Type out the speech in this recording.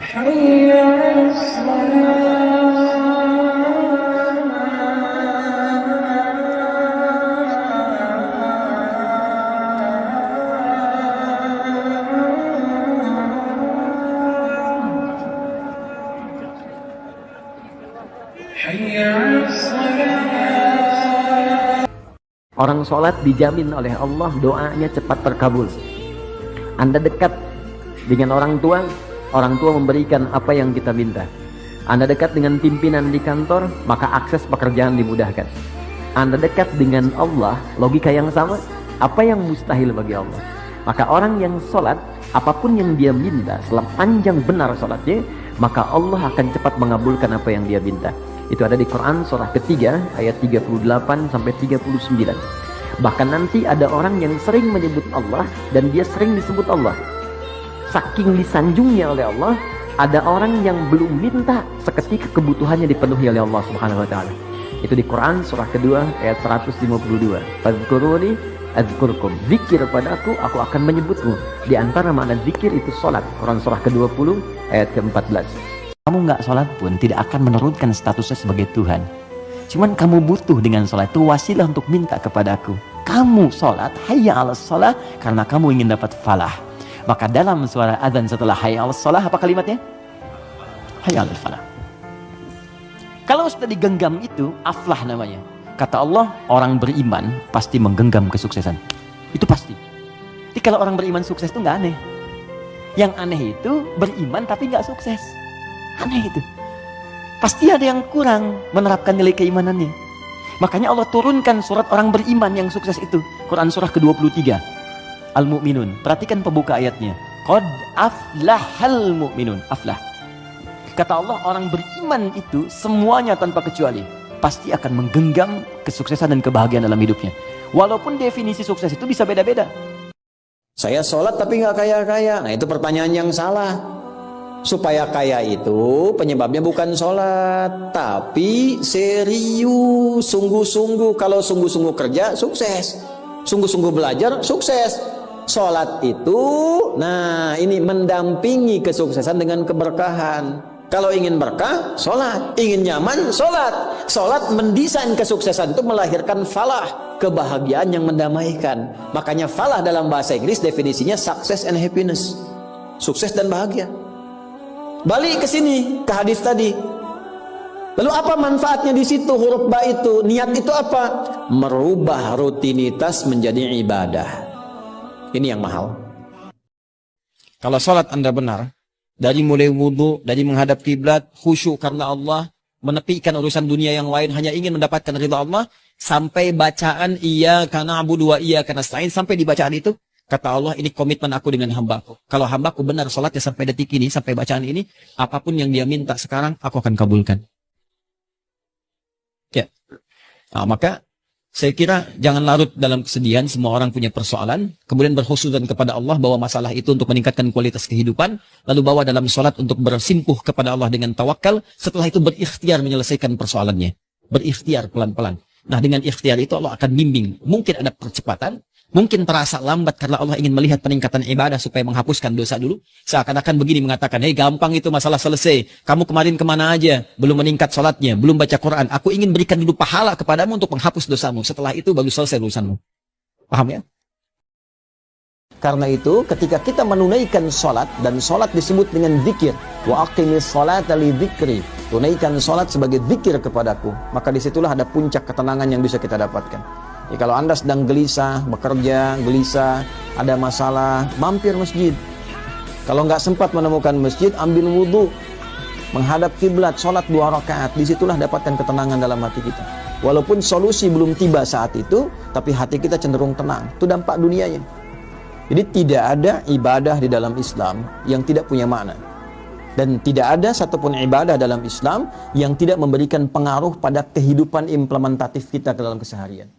حي على الصلاة. حي على الصلاة. Orang sholat dijamin oleh Allah doanya cepat terkabul. Anda dekat dengan orang tua memberikan apa yang kita minta. Anda dekat dengan pimpinan di kantor, maka akses pekerjaan dimudahkan. Anda dekat dengan Allah, logika yang sama, apa yang mustahil bagi Allah. Maka orang yang sholat, apapun yang dia minta, selama panjang benar sholatnya, maka Allah akan cepat mengabulkan apa yang dia minta. Itu ada di Quran surah ketiga ayat 38 sampai 39. Bahkan nanti ada orang yang sering menyebut Allah dan dia sering disebut Allah. Saking disanjungnya oleh Allah, ada orang yang belum minta seketika kebutuhannya dipenuhi oleh Allah Subhanahu wa taala. Itu di Quran surah kedua ayat 152. Fadzkuruni adzkurkum. Zikir padaku, aku akan menyebutmu. Di antara makna zikir itu salat. Quran surah ke-20 ayat ke-14. Kamu nggak sholat pun tidak akan menurunkan statusnya sebagai Tuhan. Cuman kamu butuh dengan sholat itu wasilah untuk minta kepadaku. Kamu sholat, hayya ala sholat, karena kamu ingin dapat falah. Maka dalam suara azan setelah hayya ala sholat, apa kalimatnya? Hayya ala falah. Kalau sudah digenggam itu, aflah namanya. Kata Allah, orang beriman pasti menggenggam kesuksesan. Itu pasti. Jadi kalau orang beriman sukses itu nggak aneh. Yang aneh itu beriman tapi nggak sukses. Aneh itu. Pasti ada yang kurang menerapkan nilai keimanannya. Makanya Allah turunkan surat orang beriman yang sukses itu. Quran surah ke-23. Al-Mu'minun. Perhatikan pembuka ayatnya. Qad aflahal mu'minun. Aflah. Kata Allah, orang beriman itu semuanya tanpa kecuali pasti akan menggenggam kesuksesan dan kebahagiaan dalam hidupnya. Walaupun definisi sukses itu bisa beda-beda. Saya sholat tapi nggak kaya-kaya. Nah itu pertanyaan yang salah. Supaya kaya itu penyebabnya bukan sholat, tapi serius, sungguh-sungguh. Kalau sungguh-sungguh kerja, sukses. Sungguh-sungguh belajar, sukses. Sholat itu, nah ini mendampingi kesuksesan dengan keberkahan. Kalau ingin berkah, sholat. Ingin nyaman, sholat. Sholat mendesain kesuksesan itu melahirkan falah, kebahagiaan yang mendamaikan. Makanya falah dalam bahasa Inggris definisinya success and happiness. Sukses dan bahagia. Balik ke sini, ke hadis tadi. Lalu apa manfaatnya di situ? Huruf ba itu, niat itu apa? Merubah rutinitas menjadi ibadah. Ini yang mahal. Kalau sholat Anda benar, dari mulai wudu, dari menghadap kiblat, khusyuk karena Allah, menepikan urusan dunia yang lain, hanya ingin mendapatkan ridha Allah, sampai bacaan iyyaka na'budu wa iyyaka nasta'in, sampai di bacaan itu, kata Allah, ini komitmen aku dengan hambaku. Kalau hambaku benar sholatnya sampai detik ini, sampai bacaan ini, apapun yang dia minta sekarang, aku akan kabulkan. Ya. Nah, maka saya kira jangan larut dalam kesedihan. Semua orang punya persoalan. Kemudian berhusnudzon kepada Allah bahwa masalah itu untuk meningkatkan kualitas kehidupan. Lalu bawa dalam sholat untuk bersimpuh kepada Allah dengan tawakal. Setelah itu berikhtiar menyelesaikan persoalannya. Berikhtiar pelan-pelan. Nah, dengan ikhtiar itu Allah akan bimbing. Mungkin ada percepatan. Mungkin terasa lambat karena Allah ingin melihat peningkatan ibadah supaya menghapuskan dosa dulu. Seakan-akan begini mengatakan, hei gampang itu masalah selesai. Kamu kemarin kemana aja? Belum meningkat sholatnya, belum baca Quran. Aku ingin berikan dulu pahala kepadamu untuk menghapus dosamu. Setelah itu baru selesai urusanmu. Paham ya? Karena itu ketika kita menunaikan sholat, dan sholat disebut dengan zikir. Wa aqimis sholata li dzikri. Tunaikan sholat sebagai zikir kepadaku. Maka disitulah ada puncak ketenangan yang bisa kita dapatkan. Ya, kalau Anda sedang gelisah, bekerja, gelisah, ada masalah, mampir masjid. Kalau nggak sempat menemukan masjid, ambil wudhu, menghadap kiblat, sholat 2 rakaat. Disitulah dapatkan ketenangan dalam hati kita. Walaupun solusi belum tiba saat itu, tapi hati kita cenderung tenang. Itu dampak dunianya. Jadi tidak ada ibadah di dalam Islam yang tidak punya makna. Dan tidak ada satupun ibadah dalam Islam yang tidak memberikan pengaruh pada kehidupan implementatif kita dalam keseharian.